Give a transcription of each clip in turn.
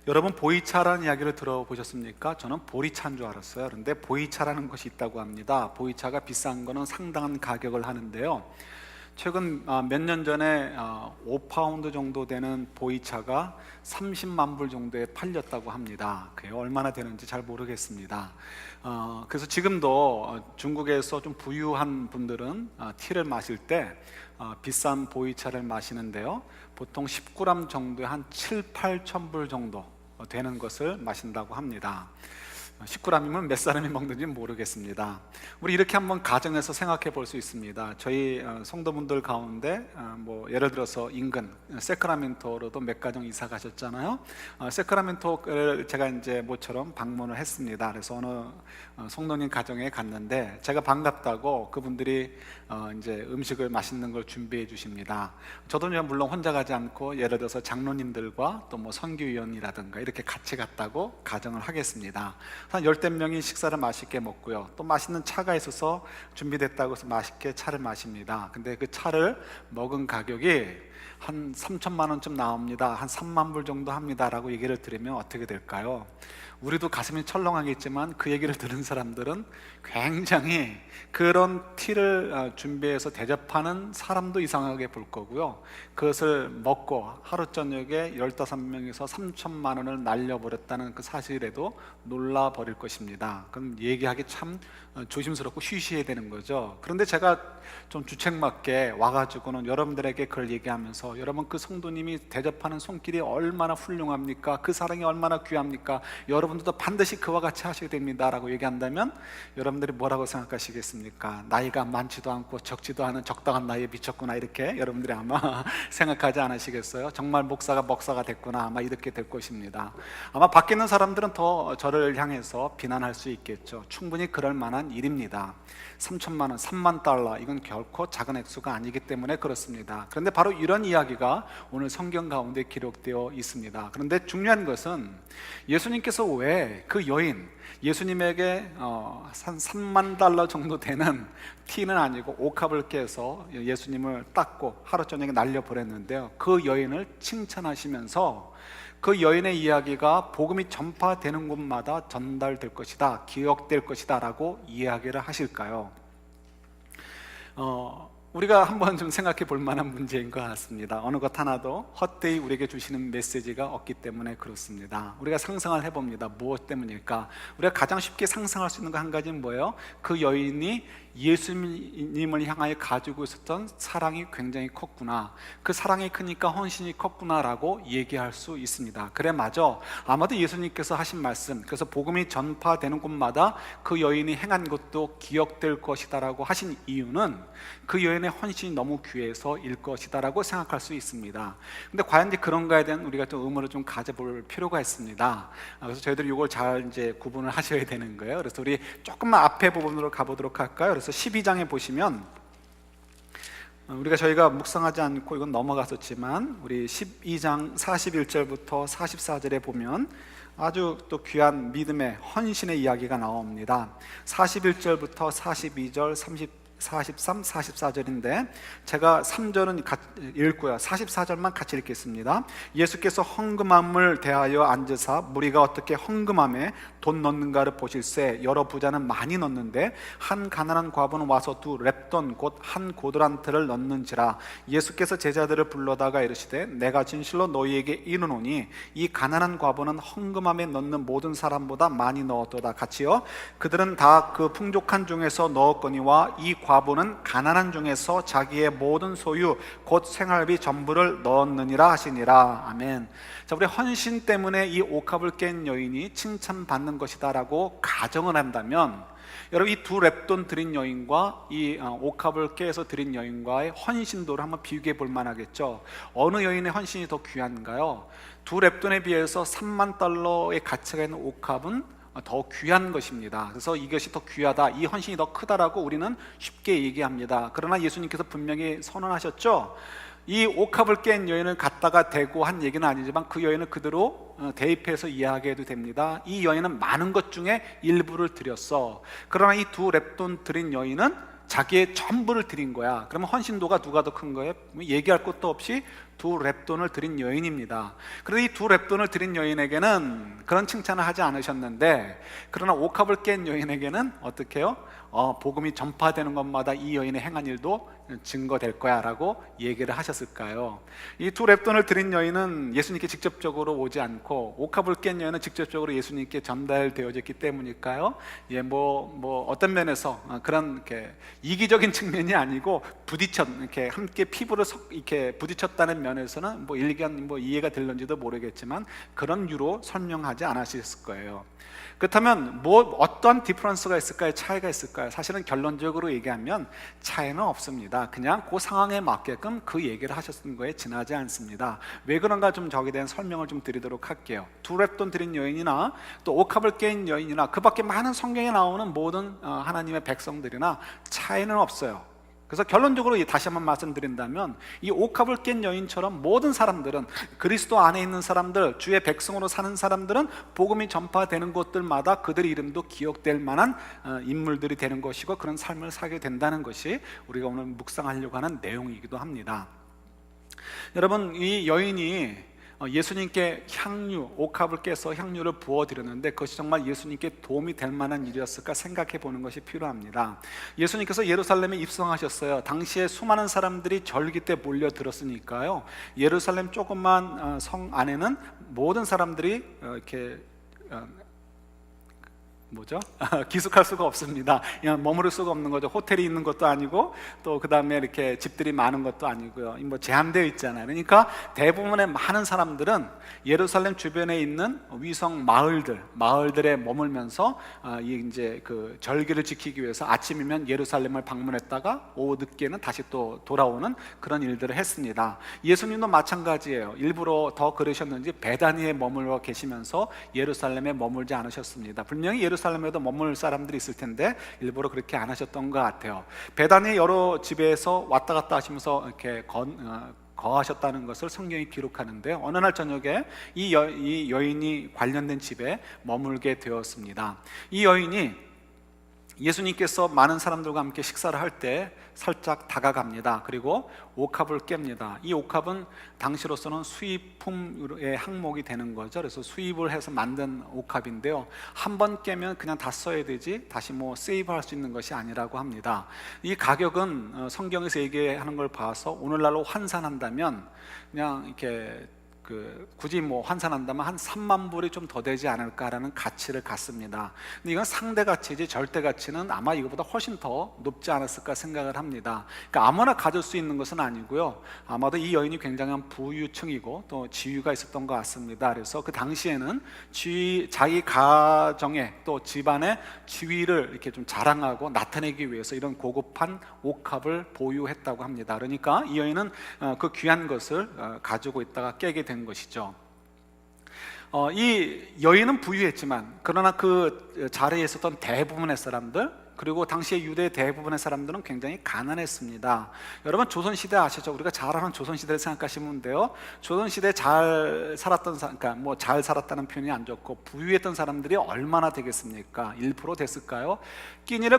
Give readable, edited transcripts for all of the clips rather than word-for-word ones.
여러분 보이차라는 이야기를 들어보셨습니까? 저는 보리차인 줄 알았어요. 그런데 보이차라는 것이 있다고 합니다. 보이차가 비싼 거는 상당한 가격을 하는데요. 최근 몇 년 전에 5파운드 정도 되는 보이차가 30만 불 정도에 팔렸다고 합니다. 그게 얼마나 되는지 잘 모르겠습니다. 그래서 지금도 중국에서 좀 부유한 분들은 티를 마실 때 비싼 보이차를 마시는데요. 보통 10g 정도에 한 7, 8천 불 정도 되는 것을 마신다고 합니다. 10g이면 몇 사람이 먹는지 모르겠습니다. 우리 이렇게 한번 가정해서 생각해 볼 수 있습니다. 저희 성도분들 가운데 예를 들어서 인근 세크라멘토로도 몇 가정 이사 가셨잖아요. 세크라멘토를 제가 이제 모처럼 방문을 했습니다. 그래서 어느 성도님 가정에 갔는데 제가 반갑다고 그분들이 이제 음식을 맛있는 걸 준비해 주십니다. 저도 물론 혼자 가지 않고 예를 들어서 장로님들과 또 선교위원이라든가 이렇게 같이 갔다고 가정을 하겠습니다. 한 열댓 명이 식사를 맛있게 먹고요. 또 맛있는 차가 있어서 준비됐다고 해서 맛있게 차를 마십니다. 근데 그 차를 먹은 가격이 한 3천만 원쯤 나옵니다. 한 3만 불 정도 합니다 라고 얘기를 들으면 어떻게 될까요? 우리도 가슴이 철렁하겠지만 그 얘기를 들은 사람들은 굉장히 그런 티를 준비해서 대접하는 사람도 이상하게 볼 거고요. 그것을 먹고 하루 저녁에 15명에서 3천만 원을 날려버렸다는 그 사실에도 놀라버릴 것입니다. 그럼 얘기하기 참 조심스럽고 쉬쉬해야 되는 거죠. 그런데 제가 좀 주책맞게 와가지고는 여러분들에게 그걸 얘기하면서 여러분 그 성도님이 대접하는 손길이 얼마나 훌륭합니까? 그 사랑이 얼마나 귀합니까? 여러분들도 반드시 그와 같이 하셔야 됩니다 라고 얘기한다면 여러분들이 뭐라고 생각하시겠습니까? 나이가 많지도 않고 적지도 않은 적당한 나이에 미쳤구나 이렇게 여러분들이 아마 생각하지 않으시겠어요? 정말 목사가 됐구나 아마 이렇게 될 것입니다. 아마 밖에 있는 사람들은 더 저를 향해서 비난할 수 있겠죠. 충분히 그럴 만한 일입니다. 3천만 원, 3만 달러 이건 결코 작은 액수가 아니기 때문에 그렇습니다. 그런데 바로 이런 이야기가 오늘 성경 가운데 기록되어 있습니다. 그런데 중요한 것은 예수님께서 왜 그 여인 예수님에게 한 3만 달러 정도 되는 티는 아니고 옥합을 깨서 예수님을 닦고 하루 저녁에 날려보냈는데요. 그 여인을 칭찬하시면서 그 여인의 이야기가 복음이 전파되는 곳마다 전달될 것이다, 기억될 것이다 라고 이야기를 하실까요? 우리가 한번 좀 생각해 볼 만한 문제인 것 같습니다. 어느 것 하나도 헛되이 우리에게 주시는 메시지가 없기 때문에 그렇습니다. 우리가 상상을 해봅니다. 무엇 때문일까? 우리가 가장 쉽게 상상할 수 있는 거 한 가지는 뭐예요? 그 여인이 예수님을 향하여 가지고 있었던 사랑이 굉장히 컸구나, 그 사랑이 크니까 헌신이 컸구나 라고 얘기할 수 있습니다. 그래 맞아, 아마도 예수님께서 하신 말씀, 그래서 복음이 전파되는 곳마다 그 여인이 행한 것도 기억될 것이다 라고 하신 이유는 그 여인의 헌신이 너무 귀해서일 것이다 라고 생각할 수 있습니다. 근데 과연 이제 그런가에 대한 우리가 좀 의문을 좀 가져볼 필요가 있습니다. 그래서 저희들이 이걸 잘 이제 구분을 하셔야 되는 거예요. 그래서 우리 조금만 앞에 부분으로 가보도록 할까요? 그래서 12장에 보시면 저희가 묵상하지 않고 이건 넘어갔었지만 우리 12장 41절부터 44절에 보면 아주 또 귀한 믿음의 헌신의 이야기가 나옵니다. 41절부터 42절, 43, 44절인데 제가 3절은 읽고요 44절만 같이 읽겠습니다. 예수께서 헌금함을 대하여 앉으사 무리가 어떻게 헌금함에 돈 넣는가를 보실세 여러 부자는 많이 넣는데 한 가난한 과부는 와서 두 렙돈 곧 한 고드란트를 넣는지라. 예수께서 제자들을 불러다가 이르시되 내가 진실로 너희에게 이르노니 이 가난한 과부는 헌금함에 넣는 모든 사람보다 많이 넣었도다. 같이요. 그들은 다 그 풍족한 중에서 넣었거니와 이 과부는 가난한 중에서 자기의 모든 소유 곧 생활비 전부를 넣었느니라 하시니라. 아멘. 자, 우리 헌신 때문에 이 옥합을 깬 여인이 칭찬받는 것이다 라고 가정을 한다면 여러분 이 두 렙돈 드린 여인과 이 옥합을 깨서 드린 여인과의 헌신도를 한번 비교해 볼 만하겠죠. 어느 여인의 헌신이 더 귀한가요? 두 렙돈에 비해서 3만 달러의 가치가 있는 옥합은 더 귀한 것입니다. 그래서 이것이 더 귀하다, 이 헌신이 더 크다라고 우리는 쉽게 얘기합니다. 그러나 예수님께서 분명히 선언하셨죠. 이 옥합을 깬 여인을 갖다가 대고 한 얘기는 아니지만 그 여인을 그대로 대입해서 이야기해도 됩니다. 이 여인은 많은 것 중에 일부를 드렸어. 그러나 이 두 렙돈 드린 여인은 자기의 전부를 드린 거야. 그러면 헌신도가 누가 더 큰 거예요? 얘기할 것도 없이 두 렙돈을 드린 여인입니다. 그런데 이 두 렙돈을 드린 여인에게는 그런 칭찬을 하지 않으셨는데, 그러나 옥합을 깬 여인에게는 어떻게 해요? 복음이 전파되는 것마다 이 여인의 행한 일도 증거될 거야 라고 얘기를 하셨을까요? 이 두 렙돈을 드린 여인은 예수님께 직접적으로 오지 않고, 옥합을 깬 여인은 직접적으로 예수님께 전달되어졌기 때문일까요? 어떤 면에서 그런 이렇게 이기적인 측면이 아니고 이렇게 함께 피부를 이렇게 부딪혔다는 면에서는 일견 이해가 될런지도 모르겠지만 그런 유로 설명하지 않으셨을 거예요. 그렇다면 어떤 디퍼런스가 있을까요? 차이가 있을까요? 사실은 결론적으로 얘기하면 차이는 없습니다. 그냥 그 상황에 맞게끔 그 얘기를 하셨던 거에 지나지 않습니다. 왜 그런가 좀 저기에 대한 설명을 좀 드리도록 할게요. 두 렙돈 드린 여인이나 또 옥합을 깬 여인이나 그 밖에 많은 성경에 나오는 모든 하나님의 백성들이나 차이는 없어요. 그래서 결론적으로 다시 한번 말씀드린다면, 이 옥합을 깬 여인처럼 모든 사람들은, 그리스도 안에 있는 사람들, 주의 백성으로 사는 사람들은 복음이 전파되는 곳들마다 그들의 이름도 기억될 만한 인물들이 되는 것이고, 그런 삶을 살게 된다는 것이 우리가 오늘 묵상하려고 하는 내용이기도 합니다. 여러분, 이 여인이 예수님께 옥합을 깨서 향유를 부어드렸는데 그것이 정말 예수님께 도움이 될 만한 일이었을까 생각해 보는 것이 필요합니다. 예수님께서 예루살렘에 입성하셨어요. 당시에 수많은 사람들이 절기 때 몰려들었으니까요, 예루살렘 조그만 성 안에는 모든 사람들이 이렇게 기숙할 수가 없습니다. 그냥 머무를 수가 없는 거죠. 호텔이 있는 것도 아니고, 또 그 다음에 이렇게 집들이 많은 것도 아니고요. 제한되어 있잖아요. 그러니까 대부분의 많은 사람들은 예루살렘 주변에 있는 위성 마을들에 머물면서 이제 그 절기를 지키기 위해서 아침이면 예루살렘을 방문했다가 오후 늦게는 다시 또 돌아오는 그런 일들을 했습니다. 예수님도 마찬가지예요. 일부러 더 그러셨는지 베다니에 머물러 계시면서 예루살렘에 머물지 않으셨습니다. 분명히 예루살렘에도 머물 사람들이 있을 텐데 일부러 그렇게 안 하셨던 것 같아요. 베다니 여러 집에서 왔다 갔다 하시면서 이렇게 거하셨다는 것을 성경이 기록하는데요, 어느 날 저녁에 이 여인이 관련된 집에 머물게 되었습니다. 이 여인이 예수님께서 많은 사람들과 함께 식사를 할 때 살짝 다가갑니다. 그리고 옥합을 깹니다. 이 옥합은 당시로서는 수입품의 항목이 되는 거죠. 그래서 수입을 해서 만든 옥합인데요, 한 번 깨면 그냥 다 써야 되지 다시 세이브할 수 있는 것이 아니라고 합니다. 이 가격은 성경에서 얘기하는 걸 봐서 오늘날로 환산한다면 그냥 이렇게 굳이 환산한다면 한 3만 불이 좀 더 되지 않을까라는 가치를 갖습니다. 근데 이건 상대 가치지 절대 가치는 아마 이거보다 훨씬 더 높지 않았을까 생각을 합니다. 그러니까 아무나 가질 수 있는 것은 아니고요, 아마도 이 여인이 굉장한 부유층이고 또 지위가 있었던 것 같습니다. 그래서 그 당시에는 자기 가정에 또 집안의 지위를 이렇게 좀 자랑하고 나타내기 위해서 이런 고급한 옥합을 보유했다고 합니다. 그러니까 이 여인은 그 귀한 것을 가지고 있다가 깨게 된 것이죠. 이 여인은 부유했지만 그러나 그 자리에 있었던 대부분의 사람들, 그리고 당시의 유대 대부분의 사람들은 굉장히 가난했습니다. 여러분 조선시대 아시죠? 우리가 잘 아는 조선시대를 생각하시면 돼요. 조선시대 잘 살았던 그러니까 잘 살았다는 표현이 안 좋고 부유했던 사람들이 얼마나 되겠습니까? 1% 됐을까요? 끼니를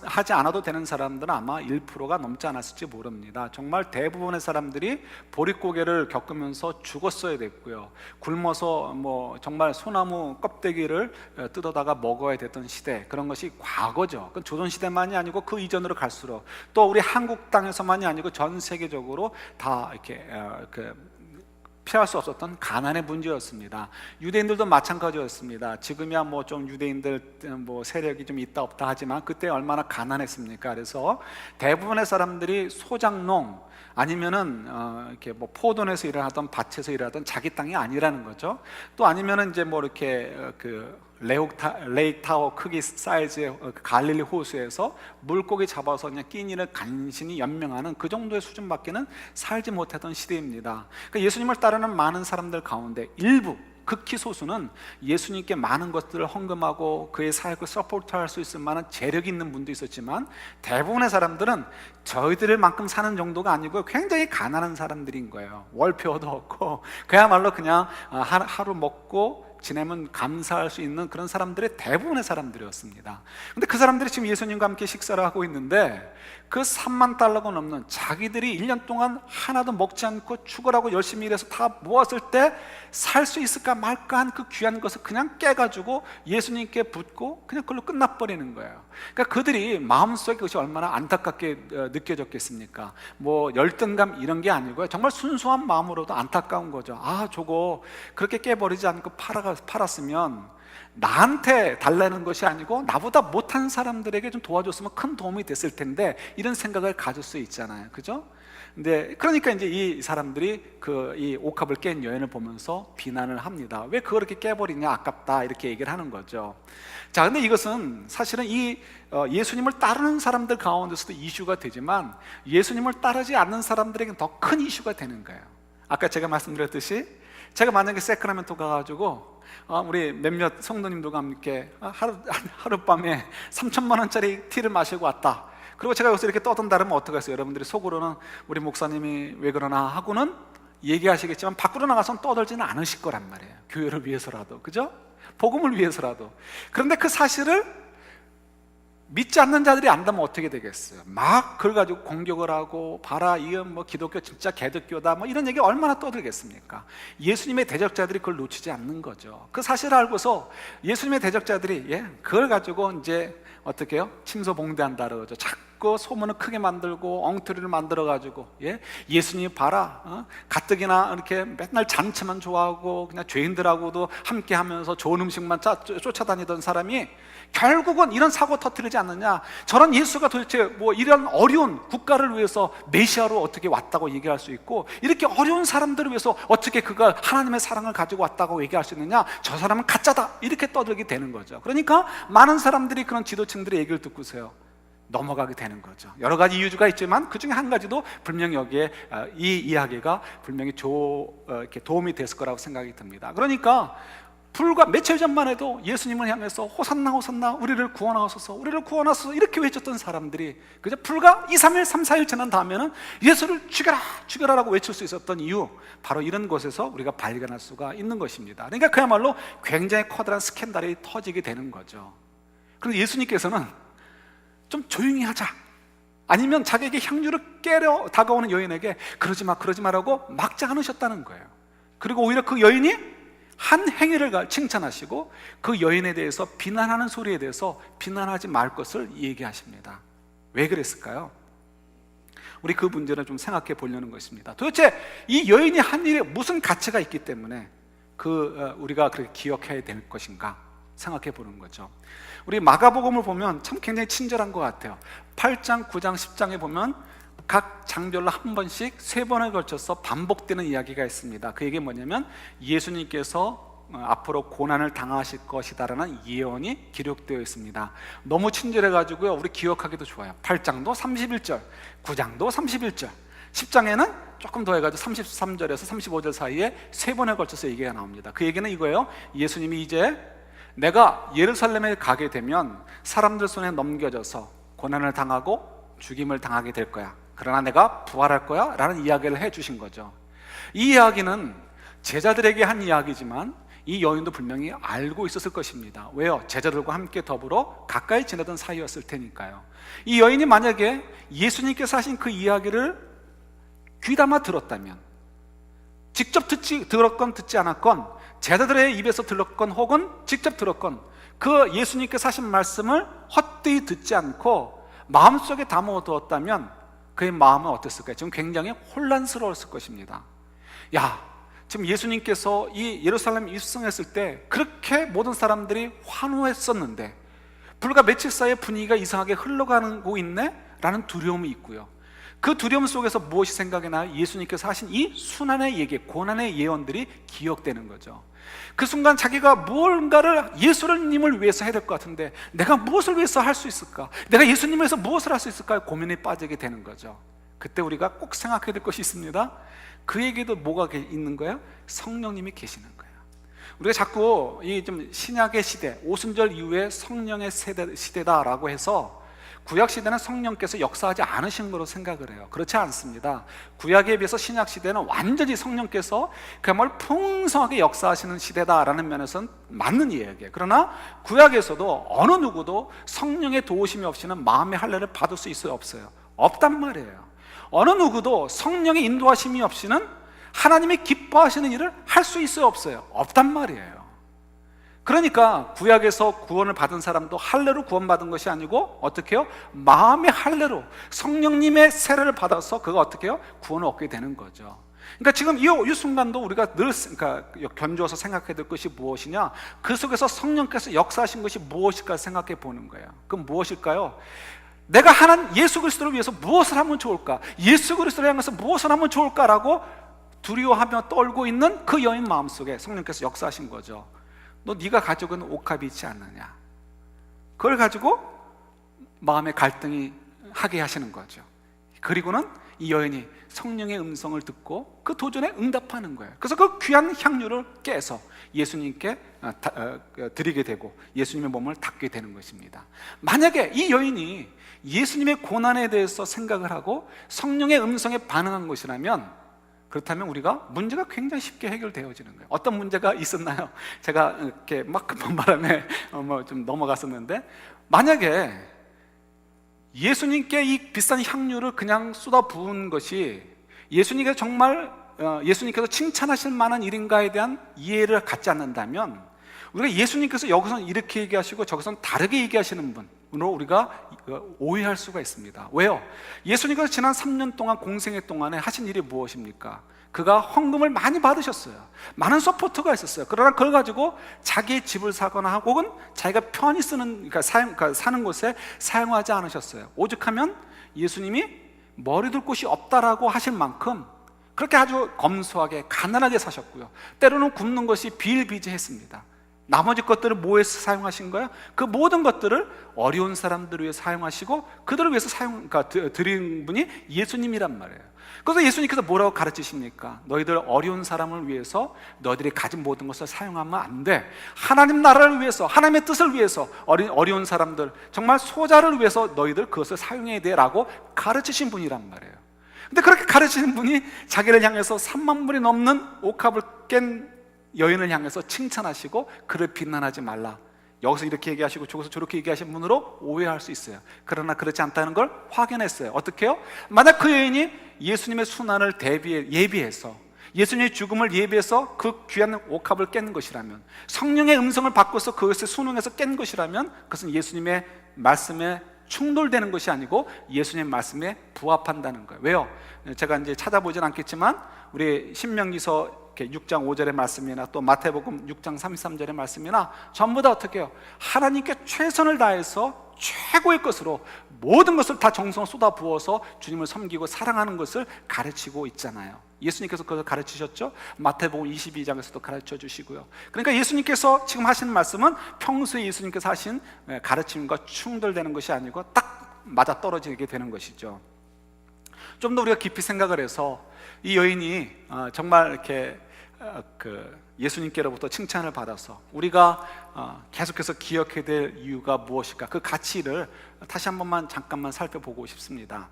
하지 않아도 되는 사람들은 아마 1%가 넘지 않았을지 모릅니다. 정말 대부분의 사람들이 보릿고개를 겪으면서 죽었어야 됐고요, 굶어서 정말 소나무 껍데기를 뜯어다가 먹어야 됐던 시대, 그런 것이 과거죠. 그건 조선시대만이 아니고 그 이전으로 갈수록, 또 우리 한국 땅에서만이 아니고 전 세계적으로 다 이렇게 피할 수 없었던 가난의 문제였습니다. 유대인들도 마찬가지였습니다. 지금이야 좀 유대인들 세력이 좀 있다 없다 하지만 그때 얼마나 가난했습니까? 그래서 대부분의 사람들이 소작농 아니면은 이렇게 포도원에서 일하던 밭에서 일하던 자기 땅이 아니라는 거죠. 또 아니면은 이제 이렇게 레이크 타워 크기 사이즈의 갈릴리 호수에서 물고기 잡아서 그냥 끼니를 간신히 연명하는 그 정도의 수준밖에는 살지 못했던 시대입니다. 그러니까 예수님을 따르는 많은 사람들 가운데 일부 극히 소수는 예수님께 많은 것들을 헌금하고 그의 사역을 서포트할 수 있을 만한 재력이 있는 분도 있었지만, 대부분의 사람들은 저희들 만큼 사는 정도가 아니고 굉장히 가난한 사람들인 거예요. 월표도 없고 그야말로 그냥 하루 먹고 지내면 감사할 수 있는 그런 사람들의 대부분의 사람들이었습니다. 근데 그 사람들이 지금 예수님과 함께 식사를 하고 있는데 그 3만 달러가 넘는 자기들이 1년 동안 하나도 먹지 않고 죽으라고 열심히 일해서 다 모았을 때 살 수 있을까 말까 한 그 귀한 것을 그냥 깨가지고 예수님께 붓고 그냥 그걸로 끝나버리는 거예요. 그러니까 그들이 마음속에 그것이 얼마나 안타깝게 느껴졌겠습니까? 뭐 열등감 이런 게 아니고요, 정말 순수한 마음으로도 안타까운 거죠. 아, 저거 그렇게 깨버리지 않고 팔았으면 나한테 달라는 것이 아니고 나보다 못한 사람들에게 좀 도와줬으면 큰 도움이 됐을 텐데, 이런 생각을 가질 수 있잖아요, 그죠? 근데 그러니까 이제 이 사람들이 이 옥합을 깬 여인을 보면서 비난을 합니다. 왜 그렇게 깨버리냐, 아깝다, 이렇게 얘기를 하는 거죠. 자, 근데 이것은 사실은 예수님을 따르는 사람들 가운데서도 이슈가 되지만 예수님을 따르지 않는 사람들에게는 더 큰 이슈가 되는 거예요. 아까 제가 말씀드렸듯이 제가 만약에 세크라멘토 가가지고 우리 몇몇 성도님들과 함께 하룻밤에 3천만 원짜리 티를 마시고 왔다, 그리고 제가 여기서 이렇게 떠든다면 어떡하겠어요? 여러분들이 속으로는 우리 목사님이 왜 그러나 하고는 얘기하시겠지만 밖으로 나가서는 떠들지는 않으실 거란 말이에요. 교회를 위해서라도, 그죠? 복음을 위해서라도. 그런데 그 사실을 믿지 않는 자들이 안다면 어떻게 되겠어요? 막 그걸 가지고 공격을 하고, 봐라, 이건 뭐 기독교 진짜 개독교다, 뭐 이런 얘기 얼마나 떠들겠습니까? 예수님의 대적자들이 그걸 놓치지 않는 거죠. 그 사실을 알고서 예수님의 대적자들이 그걸 가지고 이제 어떻게 해요? 침소봉대한다 그러죠. 자꾸 소문을 크게 만들고 엉터리를 만들어가지고 예수님 봐라, 가뜩이나 이렇게 맨날 잔치만 좋아하고 그냥 죄인들하고도 함께 하면서 좋은 음식만 쫓아다니던 사람이 결국은 이런 사고 터뜨리지 않느냐, 저런 예수가 도대체 뭐 이런 어려운 국가를 위해서 메시아로 어떻게 왔다고 얘기할 수 있고, 이렇게 어려운 사람들을 위해서 어떻게 그가 하나님의 사랑을 가지고 왔다고 얘기할 수 있느냐, 저 사람은 가짜다, 이렇게 떠들게 되는 거죠. 그러니까 많은 사람들이 그런 지도층들의 얘기를 듣고서요 넘어가게 되는 거죠. 여러 가지 이유가 있지만 그 중에 한 가지도 분명히 여기에 이 이야기가 분명히 이렇게 도움이 됐을 거라고 생각이 듭니다. 그러니까 불과 며칠 전만 해도 예수님을 향해서 호산나 호산나 우리를 구원하소서, 우리를 구원하소서 이렇게 외쳤던 사람들이 그저 불과 2, 3일, 3, 4일 지난 다음에는 예수를 죽여라 죽여라라고 외칠 수 있었던 이유, 바로 이런 곳에서 우리가 발견할 수가 있는 것입니다. 그러니까 그야말로 굉장히 커다란 스캔들이 터지게 되는 거죠. 그런데 예수님께서는 좀 조용히 하자, 아니면 자기에게 향유를 깨려 다가오는 여인에게 그러지 마라고 막지 않으셨다는 거예요. 그리고 오히려 그 여인이 한 행위를 칭찬하시고 그 여인에 대해서 비난하는 소리에 대해서 비난하지 말 것을 얘기하십니다. 왜 그랬을까요? 우리 그 문제를 좀 생각해 보려는 것입니다. 도대체 이 여인이 한 일에 무슨 가치가 있기 때문에 우리가 그렇게 기억해야 될 것인가 생각해 보는 거죠. 우리 마가복음을 보면 참 굉장히 친절한 것 같아요. 8장, 9장, 10장에 보면 각 장별로 한 번씩 3번에 걸쳐서 반복되는 이야기가 있습니다. 그 얘기는 뭐냐면 예수님께서 앞으로 고난을 당하실 것이다라는 예언이 기록되어 있습니다. 너무 친절해가지고요 우리 기억하기도 좋아요. 8장도 31절, 9장도 31절, 10장에는 조금 더 해가지고 33절에서 35절 사이에 3번에 걸쳐서 얘기가 나옵니다. 그 얘기는 이거예요. 예수님이 이제 내가 예루살렘에 가게 되면 사람들 손에 넘겨져서 고난을 당하고 죽임을 당하게 될 거야, 그러나 내가 부활할 거야 라는 이야기를 해주신 거죠. 이 이야기는 제자들에게 한 이야기지만 이 여인도 분명히 알고 있었을 것입니다. 왜요? 제자들과 함께 더불어 가까이 지내던 사이였을 테니까요. 이 여인이 만약에 예수님께서 하신 그 이야기를 귀담아 들었다면, 직접 들었건 듣지 않았건, 제자들의 입에서 들었건 혹은 직접 들었건, 그 예수님께서 하신 말씀을 헛되이 듣지 않고 마음속에 담아두었다면 그의 마음은 어땠을까요? 지금 굉장히 혼란스러웠을 것입니다. 지금 예수님께서 이 예루살렘 입성했을 때 그렇게 모든 사람들이 환호했었는데 불과 며칠 사이에 분위기가 이상하게 흘러가고 있네? 라는 두려움이 있고요. 그 두려움 속에서 무엇이 생각이 나요? 예수님께서 하신 이 순환의 얘기, 고난의 예언들이 기억되는 거죠. 그 순간 자기가 무언가를 예수님을 위해서 해야 될 것 같은데 내가 무엇을 위해서 할 수 있을까? 내가 예수님을 위해서 무엇을 할 수 있을까? 고민에 빠지게 되는 거죠. 그때 우리가 꼭 생각해야 될 것이 있습니다. 그에게도 뭐가 있는 거예요? 성령님이 계시는 거예요. 우리가 자꾸 이 좀 신약의 시대, 오순절 이후에 성령의 시대다라고 해서 구약 시대는 성령께서 역사하지 않으신 거로 생각을 해요. 그렇지 않습니다. 구약에 비해서 신약 시대는 완전히 성령께서 그야말로 풍성하게 역사하시는 시대다라는 면에서는 맞는 이야기예요. 그러나 구약에서도 어느 누구도 성령의 도우심이 없이는 마음의 할례를 받을 수 있어요, 없어요? 없단 말이에요. 어느 누구도 성령의 인도하심이 없이는 하나님이 기뻐하시는 일을 할 수 있어요, 없어요? 없단 말이에요. 그러니까 구약에서 구원을 받은 사람도 할례로 구원받은 것이 아니고 어떻게 해요? 마음의 할례로 성령님의 세례를 받아서 그가 어떻게 해요? 구원을 얻게 되는 거죠. 그러니까 지금 이 순간도 우리가 늘 견주어서 생각해야 될 것이 무엇이냐? 그 속에서 성령께서 역사하신 것이 무엇일까 생각해 보는 거예요. 그럼 무엇일까요? 내가 하는 예수 그리스도를 위해서 무엇을 하면 좋을까? 예수 그리스도를 향해서 무엇을 하면 좋을까라고 두려워하며 떨고 있는 그 여인 마음속에 성령께서 역사하신 거죠. 너 네가 가지고 있는 옥합이 있지 않느냐? 그걸 가지고 마음의 갈등이 하게 하시는 거죠. 그리고는 이 여인이 성령의 음성을 듣고 그 도전에 응답하는 거예요. 그래서 그 귀한 향유를 깨서 예수님께 드리게 되고 예수님의 몸을 닦게 되는 것입니다. 만약에 이 여인이 예수님의 고난에 대해서 생각을 하고 성령의 음성에 반응한 것이라면, 그렇다면 우리가 문제가 굉장히 쉽게 해결되어지는 거예요. 어떤 문제가 있었나요? 제가 이렇게 막 급한 바람에 좀 넘어갔었는데, 만약에 예수님께 이 비싼 향유를 그냥 쏟아 부은 것이 예수님께서 정말 예수님께서 칭찬하실 만한 일인가에 대한 이해를 갖지 않는다면, 우리가 예수님께서 여기서는 이렇게 얘기하시고 저기서는 다르게 얘기하시는 분으로 우리가 오해할 수가 있습니다. 왜요? 예수님께서 지난 3년 동안 공생애 동안에 하신 일이 무엇입니까? 그가 헌금을 많이 받으셨어요. 많은 서포터가 있었어요. 그러나 그걸 가지고 자기의 집을 사거나 혹은 자기가 편히 쓰는, 사는 곳에 사용하지 않으셨어요. 오죽하면 예수님이 머리 둘 곳이 없다라고 하실 만큼 그렇게 아주 검소하게 가난하게 사셨고요. 때로는 굶는 것이 비일비재했습니다. 나머지 것들을 뭐에서 사용하신 거예요? 그 모든 것들을 어려운 사람들을 위해 사용하시고 그들을 위해서 드린 분이 예수님이란 말이에요. 그래서 예수님께서 뭐라고 가르치십니까? 너희들 어려운 사람을 위해서 너희들이 가진 모든 것을 사용하면 안 돼. 하나님 나라를 위해서, 하나님의 뜻을 위해서 어려운 사람들, 정말 소자를 위해서 너희들 그것을 사용해야 돼 라고 가르치신 분이란 말이에요. 근데 그렇게 가르치는 분이 자기를 향해서 3만 불이 넘는 옥합을 깬 여인을 향해서 칭찬하시고 그를 비난하지 말라, 여기서 이렇게 얘기하시고 저기서 저렇게 얘기하신 분으로 오해할 수 있어요. 그러나 그렇지 않다는 걸 확인했어요. 어떻게 해요? 만약 그 여인이 예수님의 순환을 예비해서, 예수님의 죽음을 예비해서 그 귀한 옥합을 깬 것이라면, 성령의 음성을 받고서 그것을 순응해서 깬 것이라면, 그것은 예수님의 말씀에 충돌되는 것이 아니고 예수님의 말씀에 부합한다는 거예요. 왜요? 제가 이제 찾아보진 않겠지만 우리 신명기서 6장 5절의 말씀이나 또 마태복음 6장 33절의 말씀이나 전부 다 어떻게 해요? 하나님께 최선을 다해서 최고의 것으로 모든 것을 다 정성을 쏟아 부어서 주님을 섬기고 사랑하는 것을 가르치고 있잖아요. 예수님께서 그것을 가르치셨죠? 마태복음 22장에서도 가르쳐 주시고요. 그러니까 예수님께서 지금 하시는 말씀은 평소에 예수님께서 하신 가르침과 충돌되는 것이 아니고 딱 맞아 떨어지게 되는 것이죠. 좀 더 우리가 깊이 생각을 해서 이 여인이 정말 이렇게 예수님께로부터 칭찬을 받아서 우리가 계속해서 기억해야 될 이유가 무엇일까? 그 가치를 다시 한 번만 잠깐만 살펴보고 싶습니다.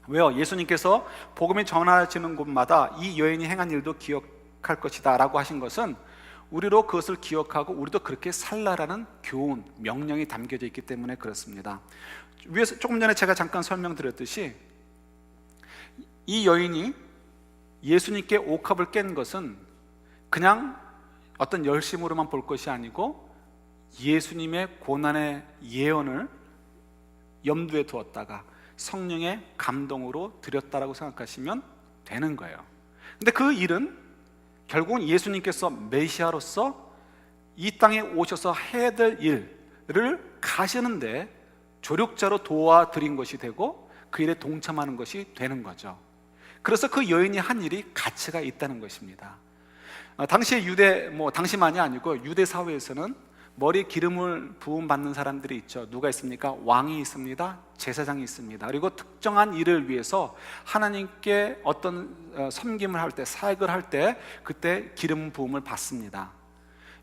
왜요? 예수님께서 복음이 전하지는 곳마다 이 여인이 행한 일도 기억할 것이다 라고 하신 것은 우리로 그것을 기억하고 우리도 그렇게 살라라는 교훈, 명령이 담겨져 있기 때문에 그렇습니다. 위에서 조금 전에 제가 잠깐 설명드렸듯이 이 여인이 예수님께 옥합을 깬 것은 그냥 어떤 열심으로만 볼 것이 아니고 예수님의 고난의 예언을 염두에 두었다가 성령의 감동으로 드렸다라고 생각하시면 되는 거예요. 근데 그 일은 결국은 예수님께서 메시아로서 이 땅에 오셔서 해야 될 일을 가시는데 조력자로 도와드린 것이 되고 그 일에 동참하는 것이 되는 거죠. 그래서 그 여인이 한 일이 가치가 있다는 것입니다. 당시의 당시만이 아니고 유대 사회에서는 머리에 기름을 부음 받는 사람들이 있죠. 누가 있습니까? 왕이 있습니다. 제사장이 있습니다. 그리고 특정한 일을 위해서 하나님께 어떤 섬김을 할 때, 사역을 할 때 그때 기름 부음을 받습니다.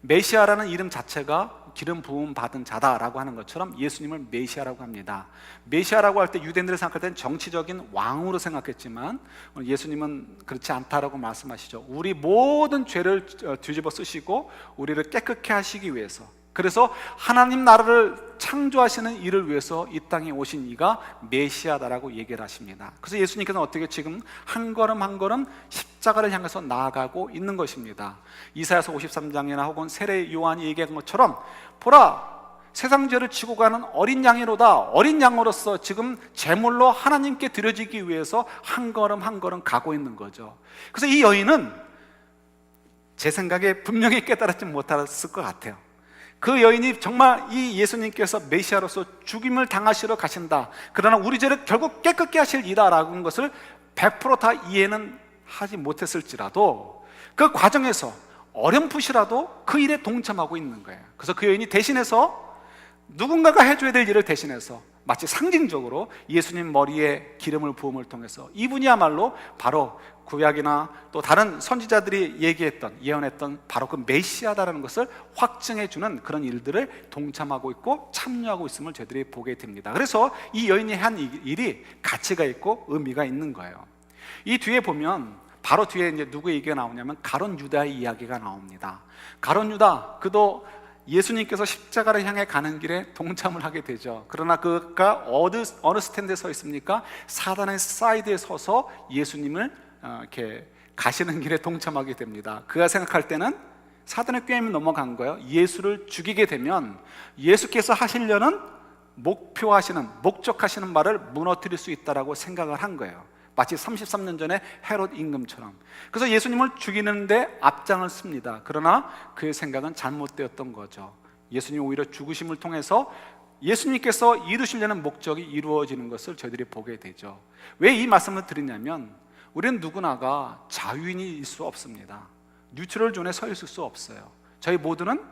메시아라는 이름 자체가 기름 부음 받은 자다라고 하는 것처럼 예수님을 메시아라고 합니다. 메시아라고 할 때 유대인들이 생각할 때는 정치적인 왕으로 생각했지만 예수님은 그렇지 않다라고 말씀하시죠. 우리 모든 죄를 뒤집어 쓰시고 우리를 깨끗게 하시기 위해서, 그래서 하나님 나라를 창조하시는 일을 위해서 이 땅에 오신 이가 메시아다라고 얘기를 하십니다. 그래서 예수님께서는 어떻게 지금 한 걸음 한 걸음 십자가를 향해서 나아가고 있는 것입니다. 이사야서 53장이나 혹은 세례 요한이 얘기한 것처럼 보라, 세상 죄를 지고 가는 어린 양이로다. 어린 양으로서 지금 제물로 하나님께 드려지기 위해서 한 걸음 한 걸음 가고 있는 거죠. 그래서 이 여인은 제 생각에 분명히 깨달았지 못했을 것 같아요. 그 여인이 정말 이 예수님께서 메시아로서 죽임을 당하시러 가신다, 그러나 우리 죄를 결국 깨끗게 하실 이다라고 하는 것을 100% 다 이해는 하지 못했을지라도 그 과정에서 어렴풋이라도 그 일에 동참하고 있는 거예요. 그래서 그 여인이 대신해서 누군가가 해줘야 될 일을 대신해서 마치 상징적으로 예수님 머리에 기름을 부음을 통해서 이분이야말로 바로 구약이나 또 다른 선지자들이 얘기했던, 예언했던 바로 그 메시아다라는 것을 확증해주는 그런 일들을 동참하고 있고 참여하고 있음을 저희들이 보게 됩니다. 그래서 이 여인이 한 일이 가치가 있고 의미가 있는 거예요. 이 뒤에 보면 바로 뒤에 이제 누구의 얘기가 나오냐면 가룟 유다의 이야기가 나옵니다. 가룟 유다, 그도 예수님께서 십자가를 향해 가는 길에 동참을 하게 되죠. 그러나 그가 어느 스탠드에 서 있습니까? 사단의 사이드에 서서 예수님을 이렇게 가시는 길에 동참하게 됩니다. 그가 생각할 때는 사단의 꾀임이 넘어간 거예요. 예수를 죽이게 되면 예수께서 하시려는 목적하시는 말을 무너뜨릴 수 있다라고 생각을 한 거예요. 마치 33년 전에 헤롯 임금처럼. 그래서 예수님을 죽이는데 앞장을 씁니다. 그러나 그의 생각은 잘못되었던 거죠. 예수님 오히려 죽으심을 통해서 예수님께서 이루시려는 목적이 이루어지는 것을 저희들이 보게 되죠. 왜 이 말씀을 드리냐면 우리는 누구나가 자유인일 수 없습니다. 뉴트럴 존에 서 있을 수 없어요. 저희 모두는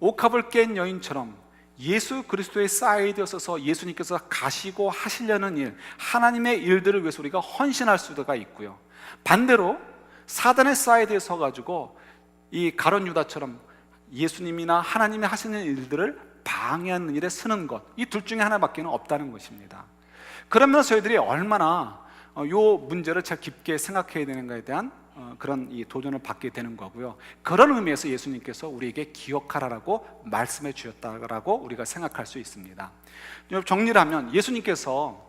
옥합을 깬 여인처럼 예수 그리스도의 사이드에 서서 예수님께서 가시고 하시려는 일, 하나님의 일들을 위해서 우리가 헌신할 수가 있고요, 반대로 사단의 사이드에 서가지고 이 가룟 유다처럼 예수님이나 하나님이 하시는 일들을 방해하는 일에 쓰는 것, 이 둘 중에 하나밖에 없다는 것입니다. 그러면서 저희들이 얼마나 이 문제를 잘 깊게 생각해야 되는가에 대한 그런 이 도전을 받게 되는 거고요. 그런 의미에서 예수님께서 우리에게 기억하라고 말씀해 주셨다라고 우리가 생각할 수 있습니다. 정리를 하면 예수님께서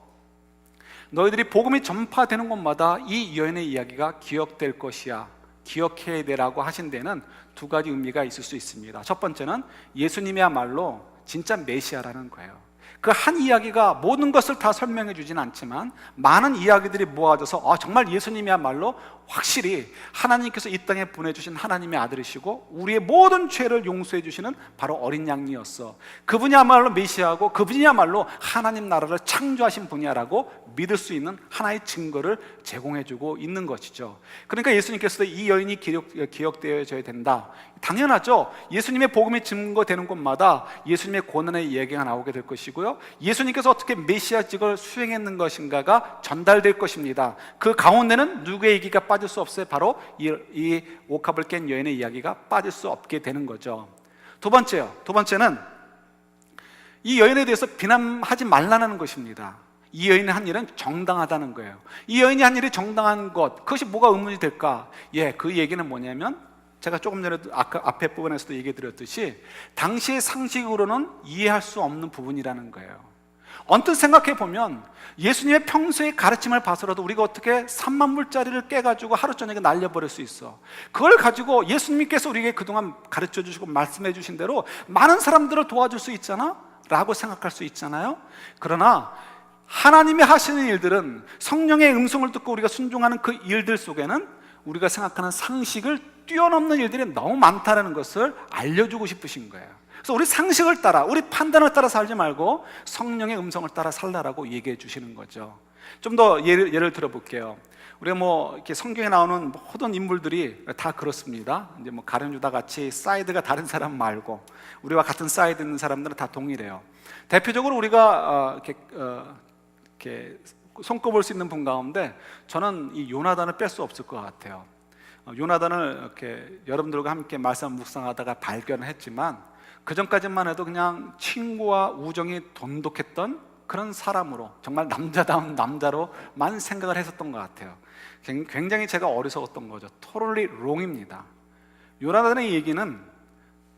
너희들이 복음이 전파되는 곳마다 이 여인의 이야기가 기억될 것이야, 기억해야 되라고 하신 데는 두 가지 의미가 있을 수 있습니다. 첫 번째는 예수님이야말로 진짜 메시아라는 거예요. 그 한 이야기가 모든 것을 다 설명해 주진 않지만 많은 이야기들이 모아져서 정말 예수님이야말로 확실히 하나님께서 이 땅에 보내주신 하나님의 아들이시고 우리의 모든 죄를 용서해 주시는 바로 어린 양이었어, 그분이야말로 메시아고 그분이야말로 하나님 나라를 창조하신 분이야라고 믿을 수 있는 하나의 증거를 제공해 주고 있는 것이죠. 그러니까 예수님께서도 이 여인이 기억되어져야 된다. 당연하죠. 예수님의 복음이 증거되는 곳마다 예수님의 고난의 얘기가 나오게 될 것이고요, 예수님께서 어떻게 메시아직을 수행했는 것인가가 전달될 것입니다. 그 가운데는 누구의 얘기가 빠질 수 없어요. 바로 이 옥합을 깬 여인의 이야기가 빠질 수 없게 되는 거죠. 두 번째는 이 여인에 대해서 비난하지 말라는 것입니다. 이 여인이 한 일은 정당하다는 거예요. 이 여인이 한 일이 정당한 것, 그것이 뭐가 의문이 될까? 그 얘기는 뭐냐면 제가 조금 전에 아까 앞에 부분에서도 얘기 드렸듯이 당시의 상식으로는 이해할 수 없는 부분이라는 거예요. 언뜻 생각해 보면 예수님의 평소의 가르침을 봐서라도 우리가 어떻게 3만 불짜리를 깨가지고 하루 저녁에 날려버릴 수 있어? 그걸 가지고 예수님께서 우리에게 그동안 가르쳐 주시고 말씀해 주신 대로 많은 사람들을 도와줄 수 있잖아? 라고 생각할 수 있잖아요. 그러나 하나님이 하시는 일들은 성령의 음성을 듣고 우리가 순종하는 그 일들 속에는 우리가 생각하는 상식을 뛰어넘는 일들이 너무 많다는 것을 알려주고 싶으신 거예요. 그래서 우리 상식을 따라, 우리 판단을 따라 살지 말고 성령의 음성을 따라 살라라고 얘기해 주시는 거죠. 좀 더 예를 들어볼게요. 우리가 이렇게 성경에 나오는 모든 인물들이 다 그렇습니다. 이제 가룟 유다 같이 사이드가 다른 사람 말고 우리와 같은 사이드 있는 사람들은 다 동일해요. 대표적으로 우리가 이렇게 손꼽을 수 있는 분 가운데 저는 이 요나단을 뺄 수 없을 것 같아요. 요나단을 이렇게 여러분들과 함께 말씀 묵상하다가 발견을 했지만 그 전까지만 해도 그냥 친구와 우정이 돈독했던 그런 사람으로, 정말 남자다운 남자로만 생각을 했었던 것 같아요. 굉장히 제가 어리석었던 거죠. totally wrong입니다. 요나단의 얘기는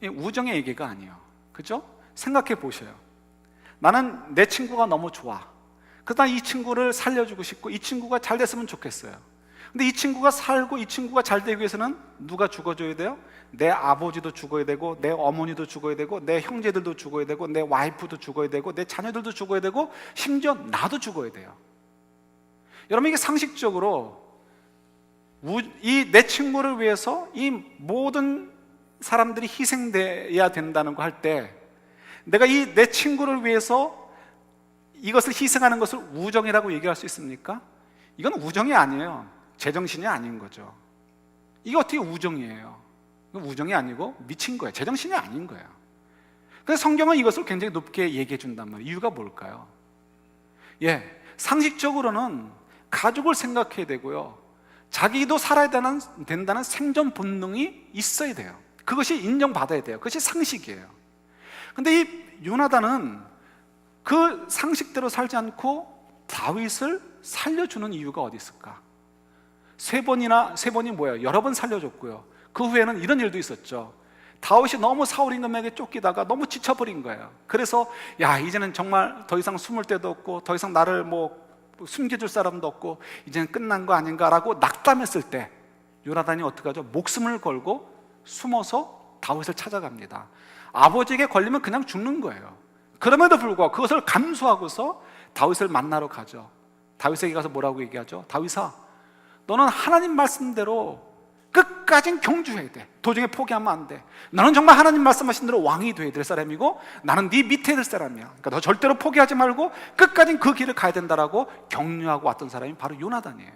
우정의 얘기가 아니에요. 그죠? 생각해 보셔요. 나는 내 친구가 너무 좋아. 그래서 난 이 친구를 살려주고 싶고 이 친구가 잘 됐으면 좋겠어요. 근데 이 친구가 살고 이 친구가 잘 되기 위해서는 누가 죽어줘야 돼요? 내 아버지도 죽어야 되고 내 어머니도 죽어야 되고 내 형제들도 죽어야 되고 내 와이프도 죽어야 되고 내 자녀들도 죽어야 되고 심지어 나도 죽어야 돼요. 여러분, 이게 상식적으로 이 내 친구를 위해서 이 모든 사람들이 희생돼야 된다는 거 할 때 내가 이 내 친구를 위해서 이것을 희생하는 것을 우정이라고 얘기할 수 있습니까? 이건 우정이 아니에요. 제정신이 아닌 거죠. 이게 어떻게 우정이에요? 이건 우정이 아니고 미친 거예요. 제정신이 아닌 거예요. 그래서 성경은 이것을 굉장히 높게 얘기해 준단 말이에요. 이유가 뭘까요? 상식적으로는 가족을 생각해야 되고요, 자기도 살아야 된다는 생존 본능이 있어야 돼요. 그것이 인정받아야 돼요. 그것이 상식이에요. 근데 이 요나단은 그 상식대로 살지 않고 다윗을 살려주는 이유가 어디 있을까? 세 번이 뭐예요? 여러 번 살려줬고요. 그 후에는 이런 일도 있었죠. 다윗이 너무 사울 임금에게 쫓기다가 너무 지쳐버린 거예요. 그래서 이제는 정말 더 이상 숨을 데도 없고 더 이상 나를 숨겨줄 사람도 없고 이제는 끝난 거 아닌가라고 낙담했을 때 요나단이 어떻게 하죠? 목숨을 걸고 숨어서 다윗을 찾아갑니다. 아버지에게 걸리면 그냥 죽는 거예요. 그럼에도 불구하고 그것을 감수하고서 다윗을 만나러 가죠. 다윗에게 가서 뭐라고 얘기하죠? 다윗아, 너는 하나님 말씀대로 끝까지 경주해야 돼. 도중에 포기하면 안 돼. 너는 정말 하나님 말씀하신 대로 왕이 돼야 될 사람이고 나는 네 밑에 될 사람이야. 그러니까 너 절대로 포기하지 말고 끝까지 그 길을 가야 된다라고 격려하고 왔던 사람이 바로 요나단이에요.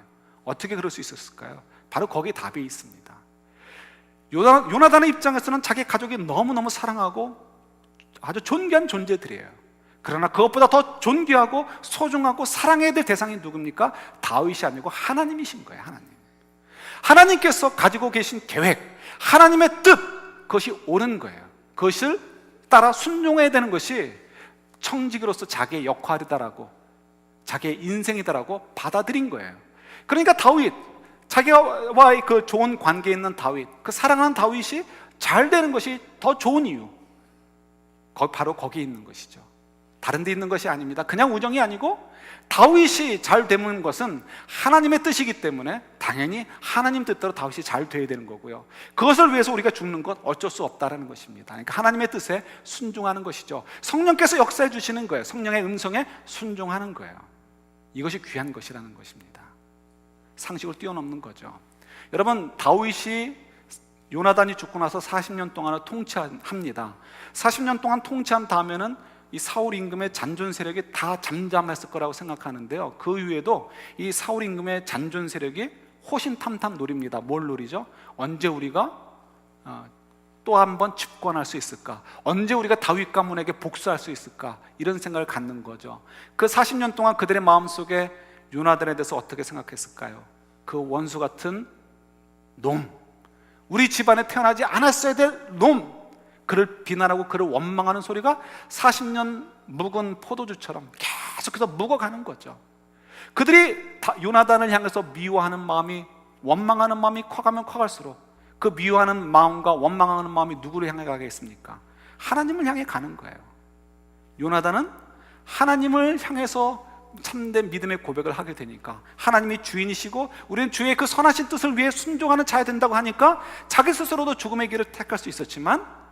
어떻게 그럴 수 있었을까요? 바로 거기에 답이 있습니다. 요나단의 입장에서는 자기 가족이 너무너무 사랑하고 아주 존귀한 존재들이에요. 그러나 그것보다 더 존귀하고 소중하고 사랑해야 될 대상이 누굽니까? 다윗이 아니고 하나님이신 거예요. 하나님께서 가지고 계신 계획, 하나님의 뜻, 그것이 옳은 거예요. 그것을 따라 순종해야 되는 것이 청지기로서 자기의 역할이다라고, 자기의 인생이다라고 받아들인 거예요. 그러니까 다윗, 자기와의 그 좋은 관계에 있는 다윗, 그 사랑하는 다윗이 잘 되는 것이 더 좋은 이유, 바로 거기에 있는 것이죠. 다른 데 있는 것이 아닙니다. 그냥 우정이 아니고 다윗이 잘 되는 것은 하나님의 뜻이기 때문에 당연히 하나님 뜻대로 다윗이 잘 돼야 되는 거고요, 그것을 위해서 우리가 죽는 것 어쩔 수 없다는 것입니다. 그러니까 하나님의 뜻에 순종하는 것이죠. 성령께서 역사해 주시는 거예요. 성령의 음성에 순종하는 거예요. 이것이 귀한 것이라는 것입니다. 상식을 뛰어넘는 거죠. 여러분, 다윗이 요나단이 죽고 나서 40년 동안을 통치합니다. 40년 동안 통치한 다음에는 이 사울 임금의 잔존 세력이 다 잠잠했을 거라고 생각하는데요, 그 이후에도 이 사울 임금의 잔존 세력이 호신탐탐 노립니다. 뭘 노리죠? 언제 우리가 또 한 번 집권할 수 있을까? 언제 우리가 다윗 가문에게 복수할 수 있을까? 이런 생각을 갖는 거죠. 그 40년 동안 그들의 마음속에 요나단에 대해서 어떻게 생각했을까요? 그 원수 같은 놈, 우리 집안에 태어나지 않았어야 될 놈, 그를 비난하고 그를 원망하는 소리가 40년 묵은 포도주처럼 계속해서 묵어가는 거죠. 그들이 요나단을 향해서 미워하는 마음이, 원망하는 마음이 커가면 커갈수록 그 미워하는 마음과 원망하는 마음이 누구를 향해 가겠습니까? 하나님을 향해 가는 거예요. 요나단은 하나님을 향해서 참된 믿음의 고백을 하게 되니까, 하나님이 주인이시고 우리는 주의 그 선하신 뜻을 위해 순종하는 자야 된다고 하니까 자기 스스로도 죽음의 길을 택할 수 있었지만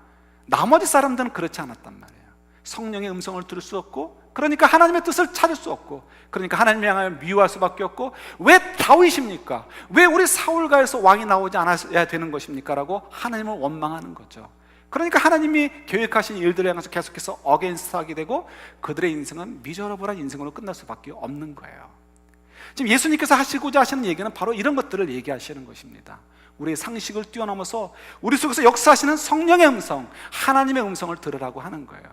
나머지 사람들은 그렇지 않았단 말이에요. 성령의 음성을 들을 수 없고, 그러니까 하나님의 뜻을 찾을 수 없고, 그러니까 하나님을 향하여 미워할 수밖에 없고, 왜 다윗입니까? 왜 우리 사울가에서 왕이 나오지 않아야 되는 것입니까? 라고 하나님을 원망하는 거죠. 그러니까 하나님이 계획하신 일들을 향해서 계속해서 어게인스트하게 되고 그들의 인생은 미저러블한 인생으로 끝날 수밖에 없는 거예요. 지금 예수님께서 하시고자 하시는 얘기는 바로 이런 것들을 얘기하시는 것입니다. 우리의 상식을 뛰어넘어서 우리 속에서 역사하시는 성령의 음성, 하나님의 음성을 들으라고 하는 거예요.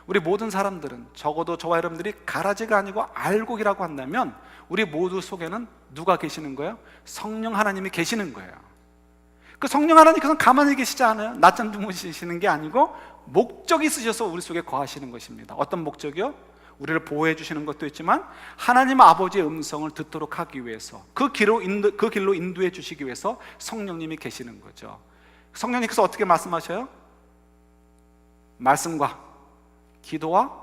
우리 모든 사람들은, 적어도 저와 여러분들이 가라지가 아니고 알곡이라고 한다면 우리 모두 속에는 누가 계시는 거예요? 성령 하나님이 계시는 거예요. 그 성령 하나님께서는 가만히 계시지 않아요. 낮잠 주무시는 게 아니고 목적이 있으셔서 우리 속에 거하시는 것입니다. 어떤 목적이요? 우리를 보호해 주시는 것도 있지만 하나님 아버지의 음성을 듣도록 하기 위해서 그 길로 인도해 주시기 위해서 성령님이 계시는 거죠. 성령님께서 어떻게 말씀하셔요? 말씀과 기도와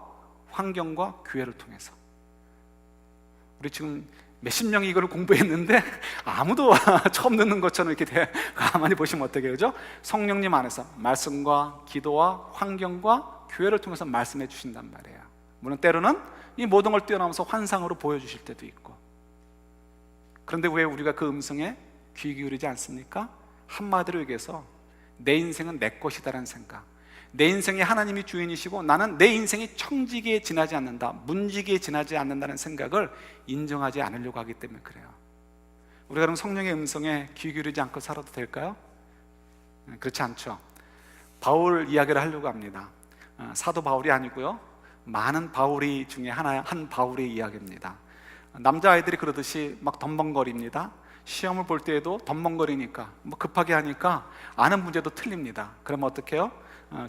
환경과 교회를 통해서. 우리 지금 몇십 명이 이거를 공부했는데 아무도 처음 듣는 것처럼 이렇게 가만히 보시면 어떻게 그죠? 성령님 안에서 말씀과 기도와 환경과 교회를 통해서 말씀해 주신단 말이에요. 물론 때로는 이 모든 걸 뛰어넘어서 환상으로 보여주실 때도 있고. 그런데 왜 우리가 그 음성에 귀 기울이지 않습니까? 한마디로 얘기해서 내 인생은 내 것이다라는 생각, 내 인생에 하나님이 주인이시고 나는 내 인생이 청지기에 지나지 않는다, 문지기에 지나지 않는다는 생각을 인정하지 않으려고 하기 때문에 그래요. 우리가 그럼 성령의 음성에 귀 기울이지 않고 살아도 될까요? 그렇지 않죠. 바울 이야기를 하려고 합니다. 사도 바울이 아니고요, 많은 바울이 중에 한 바울의 이야기입니다. 남자아이들이 그러듯이 막 덤벙거립니다. 시험을 볼 때에도 덤벙거리니까 뭐 급하게 하니까 아는 문제도 틀립니다. 그러면 어떻게 해요?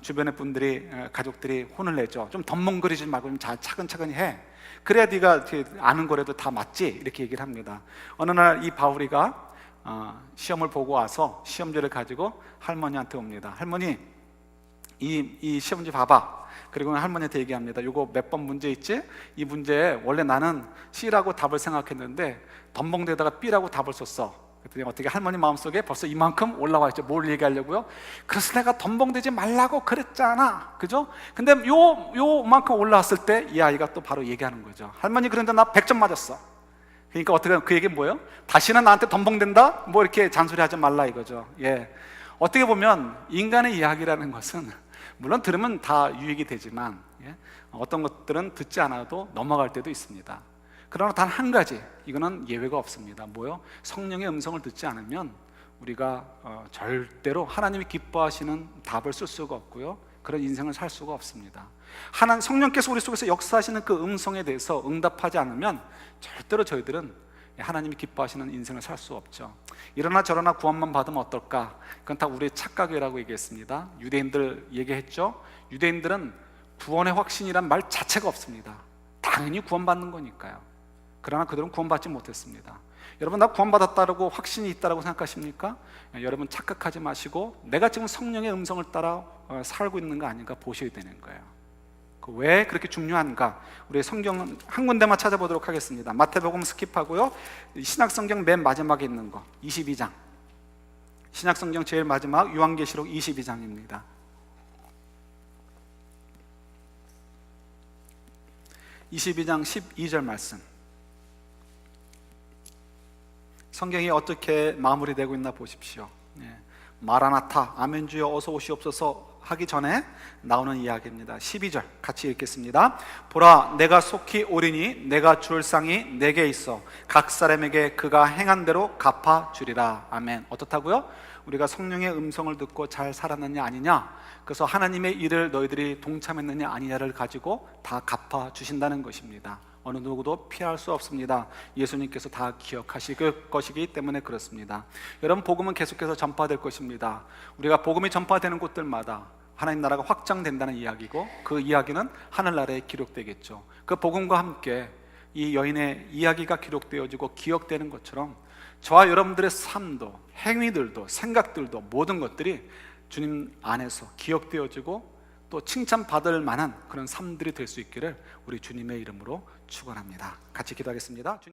주변의 분들이, 가족들이 혼을 내죠. 좀 덤벙거리지 말고 좀 차근차근히 해. 그래야 네가 아는 거라도 다 맞지? 이렇게 얘기를 합니다. 어느 날 이 바울이가 시험을 보고 와서 시험지를 가지고 할머니한테 옵니다. 할머니, 이 시험지 봐봐. 그리고 할머니한테 얘기합니다. 이거 몇 번 문제 있지? 이 문제에 원래 나는 C라고 답을 생각했는데 덤벙대다가 B라고 답을 썼어. 그랬더니 어떻게 할머니 마음속에 벌써 이만큼 올라와 있죠. 뭘 얘기하려고요? 그래서 내가 덤벙대지 말라고 그랬잖아, 그죠? 근데 요만큼 올라왔을 때 이 아이가 또 바로 얘기하는 거죠. 할머니, 그런데 나 100점 맞았어. 그러니까 어떻게, 그 얘기는 뭐예요? 다시는 나한테 덤벙댄다? 뭐 이렇게 잔소리하지 말라 이거죠. 예. 어떻게 보면 인간의 이야기라는 것은 물론 들으면 다 유익이 되지만, 예, 어떤 것들은 듣지 않아도 넘어갈 때도 있습니다. 그러나 단 한 가지, 이거는 예외가 없습니다. 뭐요? 성령의 음성을 듣지 않으면 우리가 절대로 하나님이 기뻐하시는 답을 쓸 수가 없고요, 그런 인생을 살 수가 없습니다. 성령께서 우리 속에서 역사하시는 그 음성에 대해서 응답하지 않으면 절대로 저희들은 하나님이 기뻐하시는 인생을 살 수 없죠. 이러나 저러나 구원만 받으면 어떨까? 그건 다 우리의 착각이라고 얘기했습니다. 유대인들 얘기했죠. 유대인들은 구원의 확신이란 말 자체가 없습니다. 당연히 구원받는 거니까요. 그러나 그들은 구원받지 못했습니다. 여러분, 나 구원받았다고 확신이 있다고 생각하십니까? 여러분 착각하지 마시고 내가 지금 성령의 음성을 따라 살고 있는 거 아닌가 보셔야 되는 거예요. 왜 그렇게 중요한가? 우리 성경 한 군데만 찾아보도록 하겠습니다. 마태복음 스킵하고요, 신약성경 맨 마지막에 있는 거 22장, 신약성경 제일 마지막 요한계시록 22장입니다. (22장) 12절 말씀. 성경이 어떻게 마무리되고 있나 보십시오. 마라나타, 아멘 주여 어서 오시옵소서 하기 전에 나오는 이야기입니다. 12절 같이 읽겠습니다. 보라, 내가 속히 오리니 내가 줄 상이 내게 있어 각 사람에게 그가 행한 대로 갚아 주리라. 아멘. 어떻다고요? 우리가 성령의 음성을 듣고 잘 살았느냐 아니냐, 그래서 하나님의 일을 너희들이 동참했느냐 아니냐를 가지고 다 갚아 주신다는 것입니다. 어느 누구도 피할 수 없습니다. 예수님께서 다 기억하실 것이기 때문에 그렇습니다. 여러분, 복음은 계속해서 전파될 것입니다. 우리가 복음이 전파되는 곳들마다 하나님 나라가 확장된다는 이야기고, 그 이야기는 하늘나라에 기록되겠죠. 그 복음과 함께 이 여인의 이야기가 기록되어지고 기억되는 것처럼 저와 여러분들의 삶도, 행위들도, 생각들도, 모든 것들이 주님 안에서 기억되어지고 또 칭찬받을 만한 그런 삶들이 될 수 있기를 우리 주님의 이름으로 축원합니다. 같이 기도하겠습니다.